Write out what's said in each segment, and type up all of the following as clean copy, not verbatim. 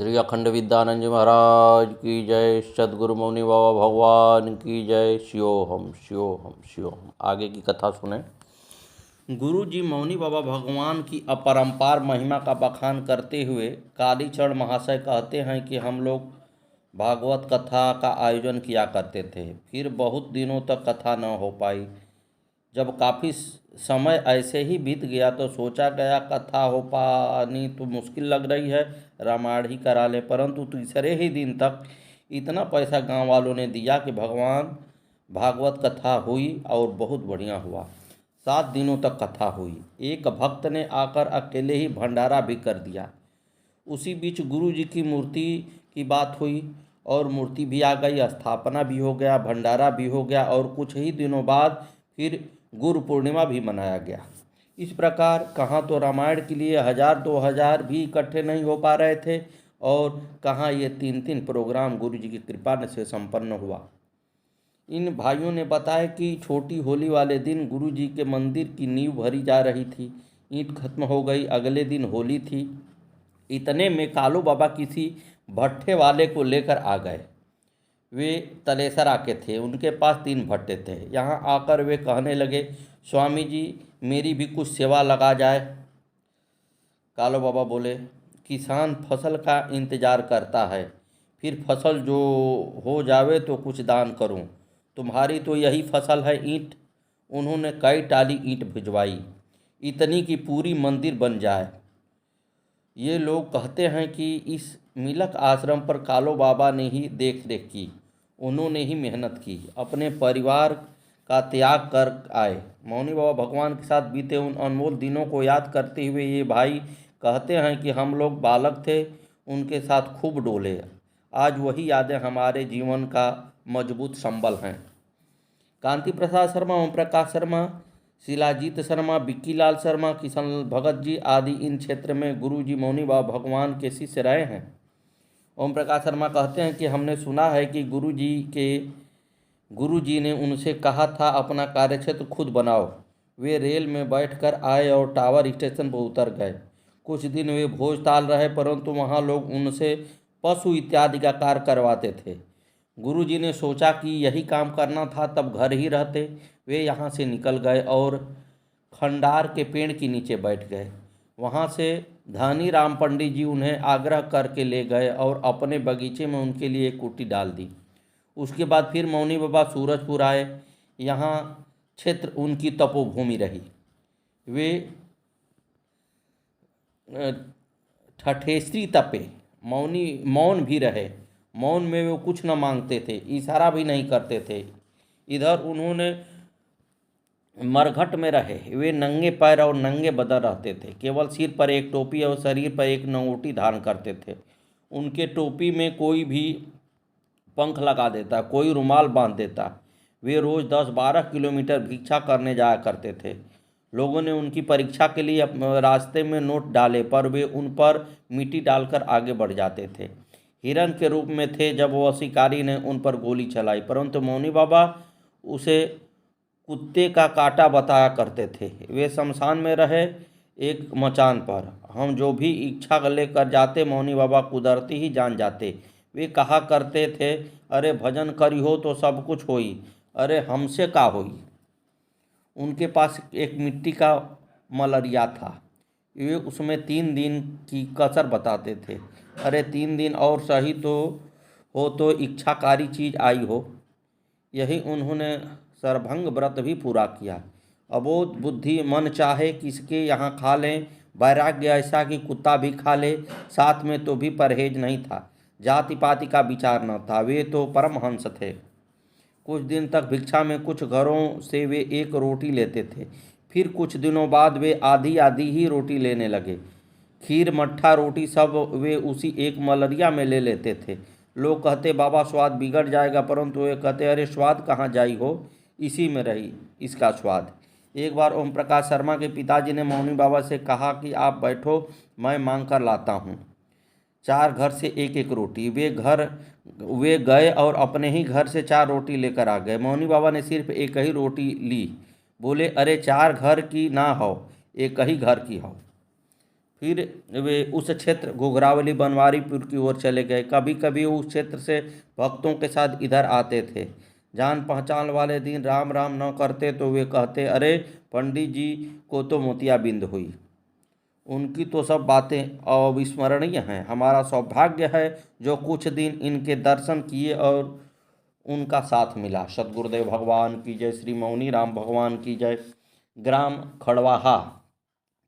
श्री अखंड विद्यानंद जी महाराज की जय। सद्गुरु मौनी बाबा भगवान की जय। शिवोहम शिवोहम शिवोहम। आगे की कथा सुने। गुरु जी मौनी बाबा भगवान की अपरंपार महिमा का बखान करते हुए कालीचरण महाशय कहते हैं कि हम लोग भागवत कथा का आयोजन किया करते थे, फिर बहुत दिनों तक कथा न हो पाई। जब काफ़ी समय ऐसे ही बीत गया तो सोचा गया कथा हो पानी तो मुश्किल लग रही है, रामायण ही करा ले। परंतु तीसरे ही दिन तक इतना पैसा गांव वालों ने दिया कि भगवान भागवत कथा हुई और बहुत बढ़िया हुआ। 7 दिनों तक कथा हुई। एक भक्त ने आकर अकेले ही भंडारा भी कर दिया। उसी बीच गुरु जी की मूर्ति की बात हुई और मूर्ति भी आ गई, स्थापना भी हो गया, भंडारा भी हो गया और कुछ ही दिनों बाद फिर गुरु पूर्णिमा भी मनाया गया। इस प्रकार कहाँ तो रामायण के लिए 1000-2000 भी इकट्ठे नहीं हो पा रहे थे और कहाँ ये 3-3 प्रोग्राम गुरु जी की कृपा से संपन्न हुआ। इन भाइयों ने बताया कि छोटी होली वाले दिन गुरु जी के मंदिर की नींव भरी जा रही थी। ईंट खत्म हो गई, अगले दिन होली थी। इतने में कालू बाबा किसी भट्ठे वाले को लेकर आ गए। वे तलेसरा के थे, उनके पास 3 भट्टे थे। यहाँ आकर वे कहने लगे, स्वामी जी मेरी भी कुछ सेवा लगा जाए। कालू बाबा बोले, किसान फसल का इंतजार करता है, फिर फसल जो हो जावे तो कुछ दान करूं। तुम्हारी तो यही फसल है ईंट। उन्होंने कई टाली ईंट भिजवाई, इतनी कि पूरी मंदिर बन जाए। ये लोग कहते हैं कि इस मिलक आश्रम पर कालो बाबा ने ही देख रेख की, उन्होंने ही मेहनत की, अपने परिवार का त्याग कर आए। मौनी बाबा भगवान के साथ बीते उन अनमोल दिनों को याद करते हुए ये भाई कहते हैं कि हम लोग बालक थे, उनके साथ खूब डोले। आज वही यादें हमारे जीवन का मजबूत संबल हैं। कांति प्रसाद शर्मा, ओम प्रकाश शर्मा, शिलाजीत शर्मा, बिक्की लाल शर्मा, किशन भगत जी आदि इन क्षेत्र में गुरु जी मौनी बाबा भगवान के शिष्य रहे हैं। ओम प्रकाश शर्मा कहते हैं कि हमने सुना है कि गुरु जी ने उनसे कहा था अपना कार्यक्षेत्र खुद बनाओ। वे रेल में बैठकर आए और टावर स्टेशन पर उतर गए। कुछ दिन वे भोजताल रहे, परंतु वहाँ लोग उनसे पशु इत्यादि का कार्य करवाते थे। गुरु जी ने सोचा कि यही काम करना था, तब घर ही रहते। वे यहाँ से निकल गए और खंडार के पेड़ के नीचे बैठ गए। वहाँ से धनी राम पंडित जी उन्हें आग्रह करके ले गए और अपने बगीचे में उनके लिए एक कुटी डाल दी। उसके बाद फिर मौनी बाबा सूरजपुर आए। यहाँ क्षेत्र उनकी तपोभूमि रही। वे ठठेसरी तपे, मौन भी रहे। मौन में वे कुछ न मांगते थे, इशारा भी नहीं करते थे। इधर उन्होंने मरघट में रहे। वे नंगे पैर और नंगे बदन रहते थे, केवल सिर पर एक टोपी और शरीर पर एक नंगोटी धारण करते थे। उनके टोपी में कोई भी पंख लगा देता, कोई रुमाल बांध देता। वे रोज़ 10-12 किलोमीटर भिक्षा करने जाया करते थे। लोगों ने उनकी परीक्षा के लिए रास्ते में नोट डाले, पर वे उन पर मिट्टी डालकर आगे बढ़ जाते थे। हिरण के रूप में थे जब वह शिकारी ने उन पर गोली चलाई, परंतु मौनी बाबा उसे कुत्ते का काटा बताया करते थे। वे शमशान में रहे, एक मचान पर। हम जो भी इच्छा लेकर जाते, मौनी बाबा कुदरती ही जान जाते। वे कहा करते थे, अरे भजन करी हो तो सब कुछ होई, अरे हमसे का होई। उनके पास एक मिट्टी का मलरिया था। वे उसमें 3 दिन की कसर बताते थे। अरे 3 दिन और सही तो इच्छाकारी चीज़ आई हो। यही उन्होंने सरभंग व्रत भी पूरा किया। अबोध बुद्धि मन चाहे किसके यहाँ खा लें, वैराग्य ऐसा कि कुत्ता भी खा ले। साथ में तो भी परहेज नहीं था, जाति पाति का विचार न था। वे तो परमहंस थे। कुछ दिन तक भिक्षा में कुछ घरों से वे एक रोटी लेते थे, फिर कुछ दिनों बाद वे आधी आधी ही रोटी लेने लगे। खीर मट्ठा रोटी सब वे उसी एक मलरिया में ले लेते थे। लोग कहते बाबा स्वाद बिगड़ जाएगा, परंतु वे कहते अरे स्वाद कहाँ जाई हो, इसी में रही इसका स्वाद। एक बार ओम प्रकाश शर्मा के पिताजी ने मौनी बाबा से कहा कि आप बैठो, मैं मांग कर लाता हूँ। 4 घर से एक एक रोटी। वे गए और अपने ही घर से 4 रोटी लेकर आ गए। मौनी बाबा ने सिर्फ एक ही रोटी ली। बोले अरे 4 घर की ना हो, एक ही घर की हो। फिर वे उस क्षेत्र घुघरावली बनवारीपुर की ओर चले गए। कभी कभी उस क्षेत्र से भक्तों के साथ इधर आते थे। जान पहचान वाले दिन राम राम न करते तो वे कहते, अरे पंडित जी को तो मोतियाबिंद हुई। उनकी तो सब बातें अविस्मरणीय हैं। हमारा सौभाग्य है जो कुछ दिन इनके दर्शन किए और उनका साथ मिला। सतगुरुदेव भगवान की जय। श्री मौनी राम भगवान की जय। ग्राम खड़वाहा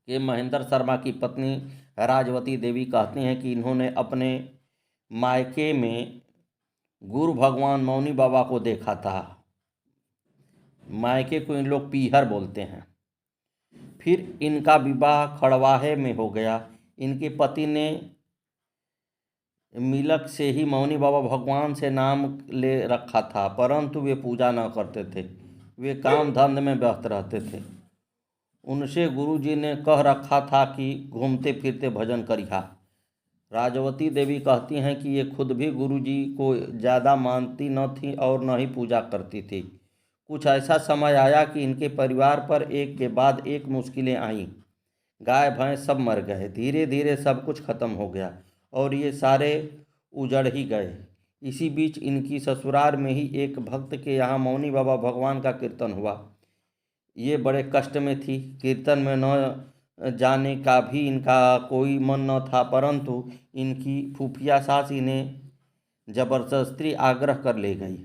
के महेंद्र शर्मा की पत्नी राजवती देवी कहती हैं कि इन्होंने अपने मायके में गुरु भगवान मौनी बाबा को देखा था। मायके को इन लोग पीहर बोलते हैं। फिर इनका विवाह खड़वाहे में हो गया। इनके पति ने मिलक से ही मौनी बाबा भगवान से नाम ले रखा था, परंतु वे पूजा न करते थे। वे काम धंधे में व्यस्त रहते थे। उनसे गुरुजी ने कह रखा था कि घूमते फिरते भजन करिहा। राजवती देवी कहती हैं कि ये खुद भी गुरुजी को ज़्यादा मानती न थी और न ही पूजा करती थी। कुछ ऐसा समय आया कि इनके परिवार पर एक के बाद एक मुश्किलें आईं। गाय भैंस सब मर गए। धीरे धीरे सब कुछ खत्म हो गया और ये सारे उजड़ ही गए। इसी बीच इनकी ससुराल में ही एक भक्त के यहाँ मौनी बाबा भगवान का कीर्तन हुआ। ये बड़े कष्ट में थी। कीर्तन में न जाने का भी इनका कोई मन न था, परंतु इनकी फूफिया सास इन्हें जबरदस्ती आग्रह कर ले गई।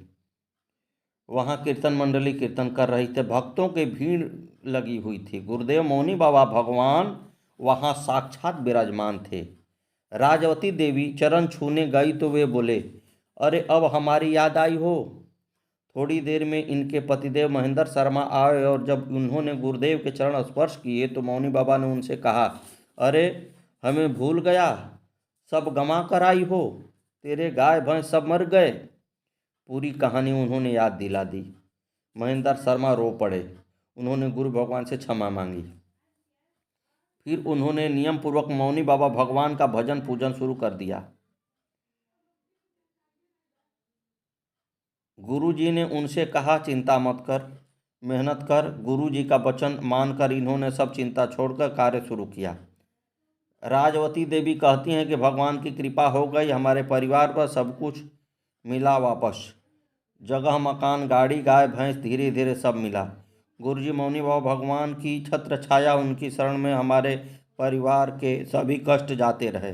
वहाँ कीर्तन मंडली कीर्तन कर रही थे। भक्तों की भीड़ लगी हुई थी। गुरुदेव मौनी बाबा भगवान वहाँ साक्षात विराजमान थे। राजवती देवी चरण छूने गई तो वे बोले, अरे अब हमारी याद आई हो। थोड़ी देर में इनके पतिदेव महेंद्र शर्मा आए और जब उन्होंने गुरुदेव के चरण स्पर्श किए तो मौनी बाबा ने उनसे कहा, अरे हमें भूल गया, सब गंवा कर आई हो, तेरे गाय भैंस सब मर गए। पूरी कहानी उन्होंने याद दिला दी। महेंद्र शर्मा रो पड़े। उन्होंने गुरु भगवान से क्षमा मांगी। फिर उन्होंने नियम पूर्वक मौनी बाबा भगवान का भजन पूजन शुरू कर दिया। गुरुजी ने उनसे कहा, चिंता मत कर, मेहनत कर। गुरुजी का वचन मानकर इन्होंने सब चिंता छोड़कर कार्य शुरू किया। राजवती देवी कहती हैं कि भगवान की कृपा हो गई। हमारे परिवार पर सब कुछ मिला वापस। जगह मकान गाड़ी गाय भैंस धीरे धीरे सब मिला। गुरुजी मौनी बाबा भगवान की छत्र छाया उनकी शरण में हमारे परिवार के सभी कष्ट जाते रहे।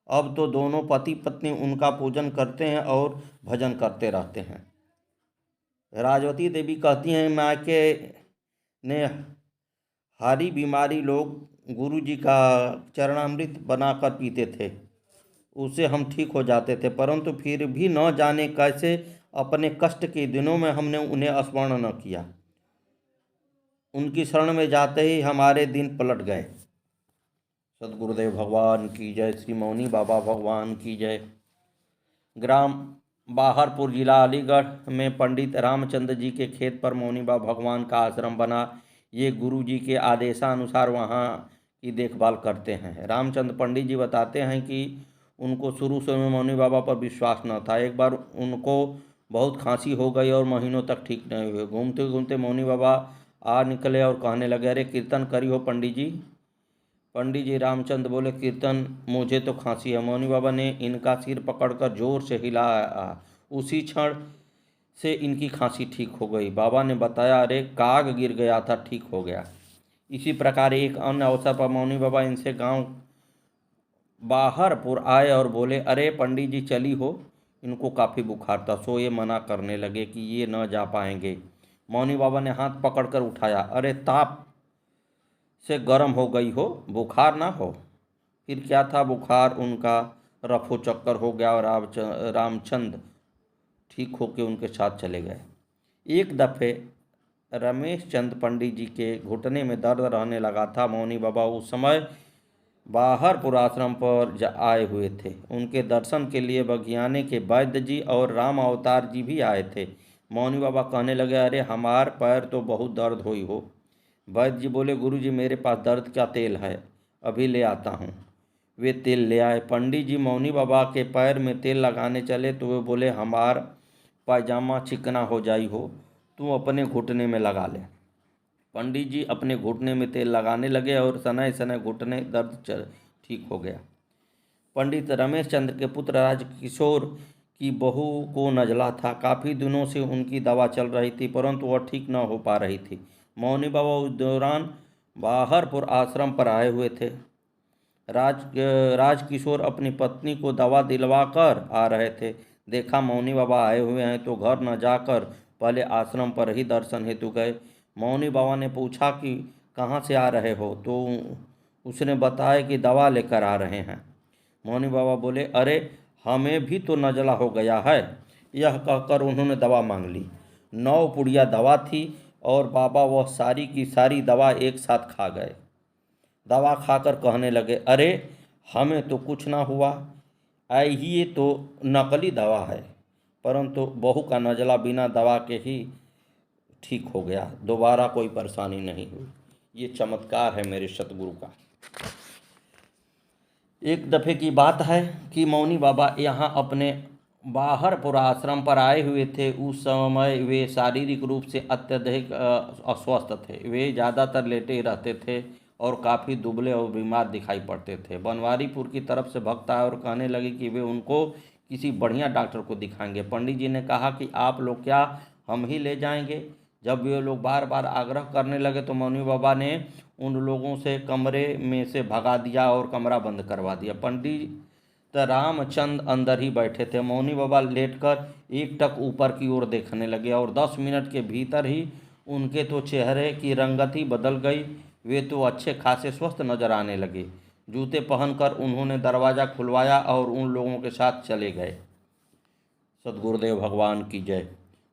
अब तो दोनों पति पत्नी उनका पूजन करते हैं और भजन करते रहते हैं। राजवती देवी कहती हैं, मायके ने हारी बीमारी लोग गुरुजी का चरणामृत बनाकर पीते थे, उससे हम ठीक हो जाते थे, परंतु फिर भी न जाने कैसे अपने कष्ट के दिनों में हमने उन्हें स्मरण न किया। उनकी शरण में जाते ही हमारे दिन पलट गए। सतगुरुदेव भगवान की जय। श्री मौनी बाबा भगवान की जय। ग्राम बाहरपुर जिला अलीगढ़ में पंडित रामचंद्र जी के खेत पर मौनी बाबा भगवान का आश्रम बना। ये गुरु जी के आदेशानुसार वहाँ की देखभाल करते हैं। रामचंद्र पंडित जी बताते हैं कि उनको शुरू से मौनी बाबा पर विश्वास न था। एक बार उनको बहुत खांसी हो गई और महीनों तक ठीक नहीं हुए। घूमते घूमते मौनी बाबा आ निकले और कहने लगे, अरे कीर्तन करी हो पंडित जी। पंडित जी रामचंद्र बोले, कीर्तन, मुझे तो खांसी है। मौनी बाबा ने इनका सिर पकड़कर जोर से हिलाया। उसी क्षण से इनकी खांसी ठीक हो गई। बाबा ने बताया, अरे काग गिर गया था, ठीक हो गया। इसी प्रकार एक अन्य अवसर पर मौनी बाबा इनसे गांव बाहरपुर आए और बोले, अरे पंडित जी चली हो। इनको काफ़ी बुखार था, सो ये मना करने लगे कि ये न जा पाएंगे। मौनी बाबा ने हाथ पकड़कर उठाया, अरे ताप से गर्म हो गई हो, बुखार ना हो। फिर क्या था, बुखार उनका रफो चक्कर हो गया और रामचंद्र ठीक होकर उनके साथ चले गए। एक दफ़े रमेश चंद पंडित जी के घुटने में दर्द रहने लगा था। मौनी बाबा उस समय बाहरपुर आश्रम पर आए हुए थे। उनके दर्शन के लिए बघियाने के वैद्य जी और राम अवतार जी भी आए थे। मौनी बाबा कहने लगे, अरे हमार पैर तो बहुत दर्द हुई हो। वैद्य जी बोले, गुरुजी मेरे पास दर्द का तेल है, अभी ले आता हूँ। वे तेल ले आए। पंडित जी मौनी बाबा के पैर में तेल लगाने चले तो वे बोले, हमार पायजामा चिकना हो जाई हो, तू अपने घुटने में लगा ले। पंडित जी अपने घुटने में तेल लगाने लगे और सनय सनय घुटने दर्द ठीक हो गया। पंडित रमेश चंद्र के पुत्र राजकिशोर की बहू को नजला था। काफ़ी दिनों से उनकी दवा चल रही थी, परंतु वह ठीक न हो पा रही थी। मौनी बाबा उस दौरान बाहरपुर आश्रम पर आए हुए थे। राजकिशोर अपनी पत्नी को दवा दिलवा कर आ रहे थे। देखा मौनी बाबा आए हुए हैं तो घर न जाकर पहले आश्रम पर ही दर्शन हेतु गए। मौनी बाबा ने पूछा कि कहाँ से आ रहे हो, तो उसने बताया कि दवा लेकर आ रहे हैं। मौनी बाबा बोले, अरे हमें भी तो नज़ला हो गया है। यह कहकर उन्होंने दवा मांग ली। 9 पुड़िया दवा थी और बाबा वह सारी की सारी दवा एक साथ खा गए। दवा खाकर कहने लगे, अरे हमें तो कुछ ना हुआ, ये तो नकली दवा है। परंतु बहू का नज़ला बिना दवा के ही ठीक हो गया, दोबारा कोई परेशानी नहीं हुई। ये चमत्कार है मेरे सतगुरु का। एक दफ़े की बात है कि मौनी बाबा यहाँ अपने बाहरपुर आश्रम पर आए हुए थे। उस समय वे शारीरिक रूप से अत्यधिक अस्वस्थ थे। वे ज़्यादातर लेटे ही रहते थे और काफ़ी दुबले और बीमार दिखाई पड़ते थे। बनवारीपुर की तरफ से भक्त आए और कहने लगे कि वे उनको किसी बढ़िया डॉक्टर को दिखाएंगे। पंडित जी ने कहा कि आप लोग क्या, हम ही ले जाएंगे। जब वे लोग बार बार आग्रह करने लगे तो मौनी बाबा ने उन लोगों से कमरे में से भगा दिया और कमरा बंद करवा दिया। पंडित रामचंद अंदर ही बैठे थे। मौनी बाबा लेटकर एकटक ऊपर की ओर देखने लगे और 10 मिनट के भीतर ही उनके तो चेहरे की रंगत ही बदल गई। वे तो अच्छे खासे स्वस्थ नजर आने लगे। जूते पहनकर उन्होंने दरवाज़ा खुलवाया और उन लोगों के साथ चले गए। सद्गुरुदेव भगवान की जय।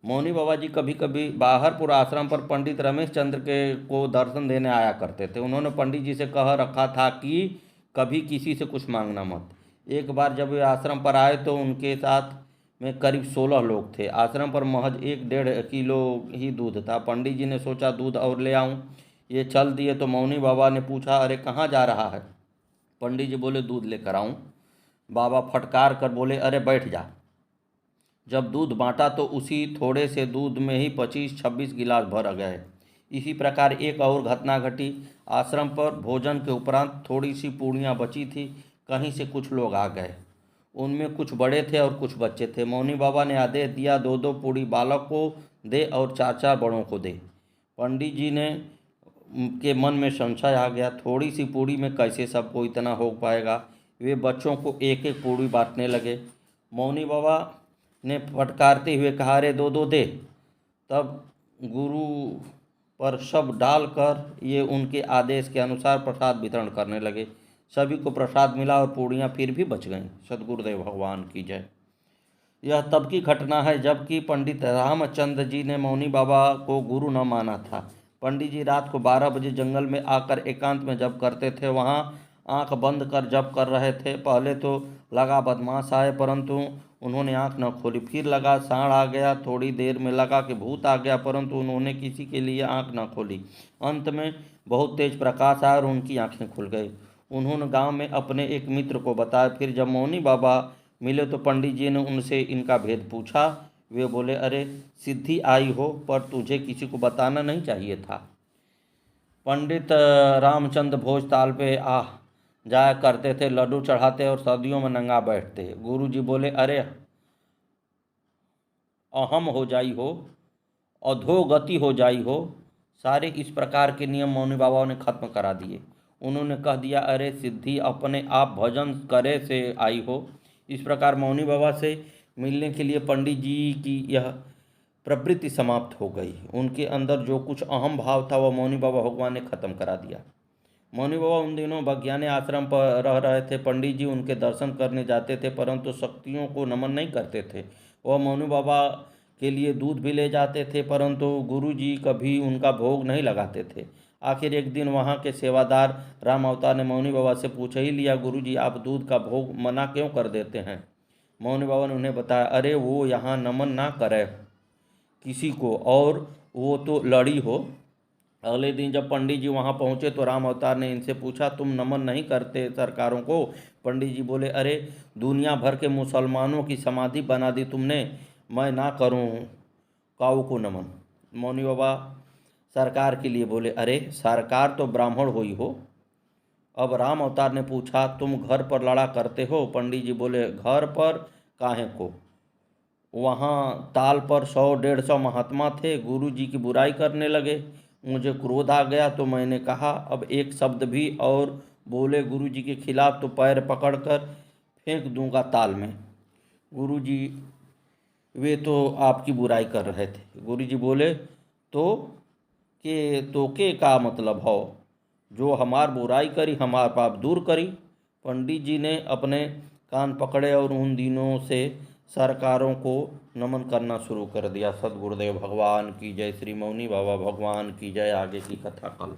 मौनी बाबा जी कभी कभी बाहरपुर आश्रम पर पंडित रमेश चंद्र के को दर्शन देने आया करते थे। उन्होंने पंडित जी से कह रखा था कि कभी किसी से कुछ मांगना मत। एक बार जब वे आश्रम पर आए तो उनके साथ में करीब 16 लोग थे। आश्रम पर महज 1-1.5 किलो ही दूध था। पंडित जी ने सोचा दूध और ले आऊं। ये चल दिए तो मौनी बाबा ने पूछा, अरे कहाँ जा रहा है? पंडित जी बोले, दूध लेकर आऊं। बाबा फटकार कर बोले, अरे बैठ जा। जब दूध बांटा तो उसी थोड़े से दूध में ही 25-26 गिलास भर गए। इसी प्रकार एक और घटना घटी। आश्रम पर भोजन के उपरांत थोड़ी सी पूड़ियाँ बची थी। कहीं से कुछ लोग आ गए। उनमें कुछ बड़े थे और कुछ बच्चे थे। मौनी बाबा ने आदेश दिया, 2-2 पूड़ी बालक को दे और 4-4 बड़ों को दे। पंडित जी ने के मन में संशय आ गया, थोड़ी सी पूड़ी में कैसे सबको इतना हो पाएगा। वे बच्चों को एक एक पूड़ी बांटने लगे। मौनी बाबा ने फटकारते हुए कहा, अरे 2-2 दे। तब गुरु पर सब डालकर ये उनके आदेश के अनुसार प्रसाद वितरण करने लगे। सभी को प्रसाद मिला और पूड़ियाँ फिर भी बच गईं। सद्गुरुदेव भगवान की जय। यह तब की घटना है जबकि पंडित रामचंद्र जी ने मौनी बाबा को गुरु न माना था। पंडित जी रात को 12 बजे जंगल में आकर एकांत में जप करते थे। वहाँ आंख बंद कर जप कर रहे थे। पहले तो लगा बदमाश आए, परंतु उन्होंने आंख न खोली। फिर लगा सांड आ गया। थोड़ी देर में लगा कि भूत आ गया, परंतु उन्होंने किसी के लिए आंख न खोली। अंत में बहुत तेज प्रकाश आया और उनकी आंखें खुल गई। उन्होंने गांव में अपने एक मित्र को बताया। फिर जब मौनी बाबा मिले तो पंडित जी ने उनसे इनका भेद पूछा। वे बोले, अरे सिद्धि आई हो, पर तुझे किसी को बताना नहीं चाहिए था। पंडित रामचंद्र भोजताल पे जाया करते थे, लड्डू चढ़ाते और सर्दियों में नंगा बैठते। गुरु जी बोले, अरे अहम हो जाई हो, अधोगति हो जाई हो। सारे इस प्रकार के नियम मौनी बाबा ने खत्म करा दिए। उन्होंने कह दिया, अरे सिद्धि अपने आप भजन करे से आई हो। इस प्रकार मौनी बाबा से मिलने के लिए पंडित जी की यह प्रवृत्ति समाप्त हो गई। उनके अंदर जो कुछ अहम भाव था वह मौनी बाबा भगवान ने खत्म करा दिया। मौनी बाबा उन दिनों बज्ञाने आश्रम पर रह रहे थे। पंडित जी उनके दर्शन करने जाते थे, परंतु शक्तियों को नमन नहीं करते थे। वह मौनी बाबा के लिए दूध भी ले जाते थे, परंतु गुरु जी कभी उनका भोग नहीं लगाते थे। आखिर एक दिन वहाँ के सेवादार राम अवतार ने मौनी बाबा से पूछ ही लिया, गुरु जी आप दूध का भोग मना क्यों कर देते हैं? मौनी बाबा ने उन्हें बताया, अरे वो यहाँ नमन ना करे किसी को, और वो तो लड़ी हो। अगले दिन जब पंडित जी वहाँ पहुँचे तो राम अवतार ने इनसे पूछा, तुम नमन नहीं करते सरकारों को? पंडित जी बोले, अरे दुनिया भर के मुसलमानों की समाधि बना दी तुमने, मैं ना करूँ काऊ को नमन। मौनी बाबा सरकार के लिए बोले, अरे सरकार तो ब्राह्मण हुई हो, अब राम अवतार ने पूछा, तुम घर पर लड़ा करते हो? पंडित जी बोले, घर पर काहे को, वहाँ ताल पर 100-150 महात्मा थे, गुरु जी की बुराई करने लगे। मुझे क्रोध आ गया तो मैंने कहा, अब एक शब्द भी और बोले गुरु जी के खिलाफ तो पैर पकड़कर फेंक दूंगा ताल में। गुरु जी वे तो आपकी बुराई कर रहे थे। गुरु जी बोले, तो के का मतलब हो, जो हमार बुराई करी हमार पाप दूर करी। पंडित जी ने अपने कान पकड़े और उन दिनों से सरकारों को नमन करना शुरू कर दिया। सद्गुरुदेव भगवान की जय। श्री मौनी बाबा भगवान की जय। आगे की कथा कल।